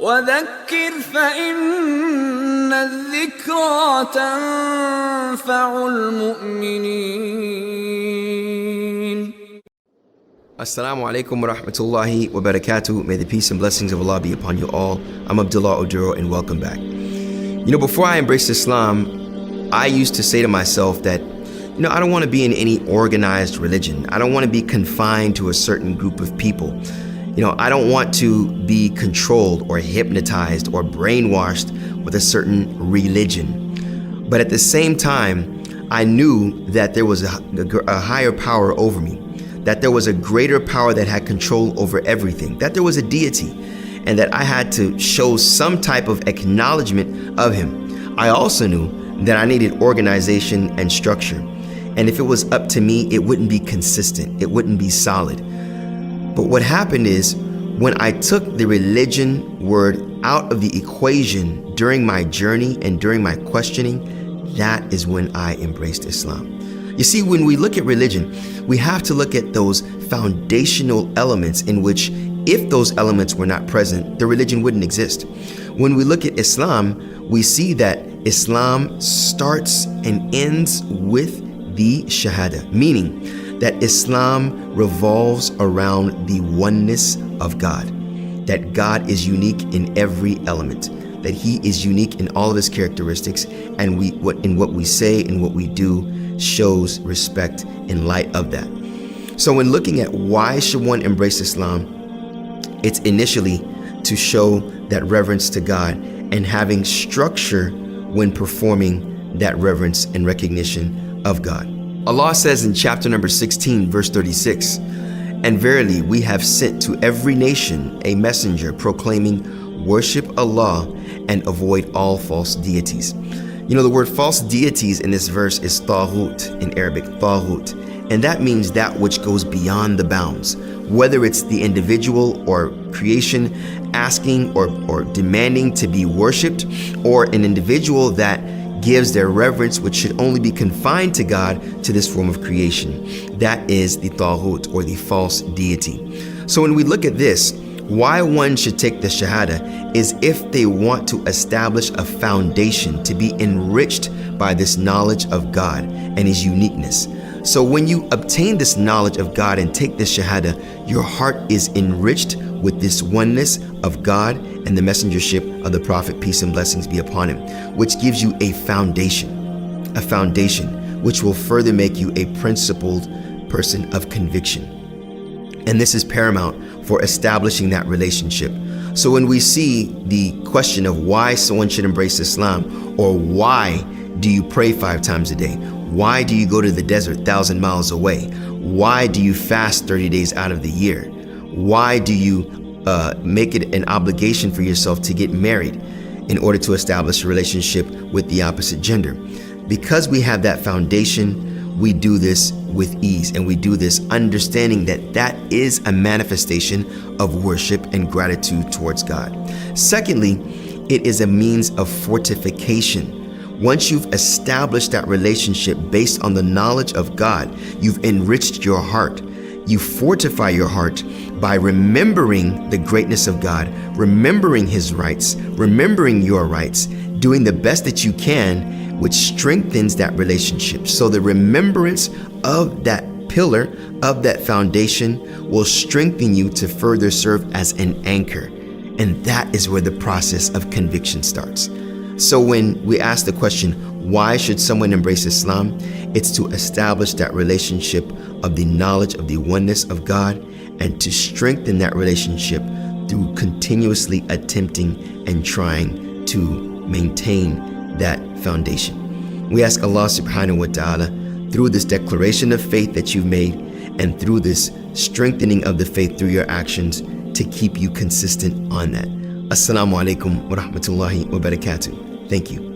وذكر فإن الذكرى تنفع المؤمنين. Assalamu alaikum wa rahmatullahi wa barakatuh. May the peace and blessings of Allah be upon you all. I'm Abdullah Oduro and welcome back. Before I embraced Islam, I used to say to myself that, I don't want to be in any organized religion. I don't want to be confined to a certain group of people. I don't want to be controlled or hypnotized or brainwashed with a certain religion. But at the same time, I knew that there was a higher power over me, that there was a greater power that had control over everything, that there was a deity, and that I had to show some type of acknowledgement of him. I also knew that I needed organization and structure. And if it was up to me, it wouldn't be consistent. It wouldn't be solid. But what happened is, when I took the religion word out of the equation during my journey and during my questioning, that is when I embraced Islam. You see, when we look at religion, we have to look at those foundational elements in which, if those elements were not present, the religion wouldn't exist. When we look at Islam, we see that Islam starts and ends with the Shahada, meaning that Islam revolves around the oneness of God, that God is unique in every element, that he is unique in all of his characteristics, and in what we say and what we do shows respect in light of that. So when looking at why should one embrace Islam, it's initially to show that reverence to God and having structure when performing that reverence and recognition of God. Allah says in chapter number 16, verse 36, "And verily we have sent to every nation a messenger proclaiming, worship Allah and avoid all false deities." The word false deities in this verse is taghut in Arabic, taghut. And that means that which goes beyond the bounds, whether it's the individual or creation asking or demanding to be worshipped, or an individual that gives their reverence, which should only be confined to God, to this form of creation. That is the taghut, or the false deity. So when we look at this, why one should take the Shahada is if they want to establish a foundation to be enriched by this knowledge of God and his uniqueness. So when you obtain this knowledge of God and take this Shahada, your heart is enriched with this oneness of God and the messengership of the Prophet, peace and blessings be upon him, which gives you a foundation which will further make you a principled person of conviction. And this is paramount for establishing that relationship. So when we see the question of why someone should embrace Islam, or why do you pray 5 times a day? Why do you go to the desert 1,000 miles away? Why do you fast 30 days out of the year? Why do you make it an obligation for yourself to get married in order to establish a relationship with the opposite gender? Because we have that foundation, we do this with ease, and we do this understanding that that is a manifestation of worship and gratitude towards God. Secondly, it is a means of fortification. Once you've established that relationship based on the knowledge of God, you've enriched your heart. You fortify your heart by remembering the greatness of God, remembering his rights, remembering your rights, doing the best that you can, which strengthens that relationship. So the remembrance of that pillar, of that foundation, will strengthen you to further serve as an anchor. And that is where the process of conviction starts. So when we ask the question, why should someone embrace Islam? It's to establish that relationship of the knowledge of the oneness of God, and to strengthen that relationship through continuously attempting and trying to maintain that foundation. We ask Allah subhanahu wa ta'ala, through this declaration of faith that you've made, and through this strengthening of the faith through your actions, to keep you consistent on that. Assalamu alaikum wa rahmatullahi wa barakatuh. Thank you.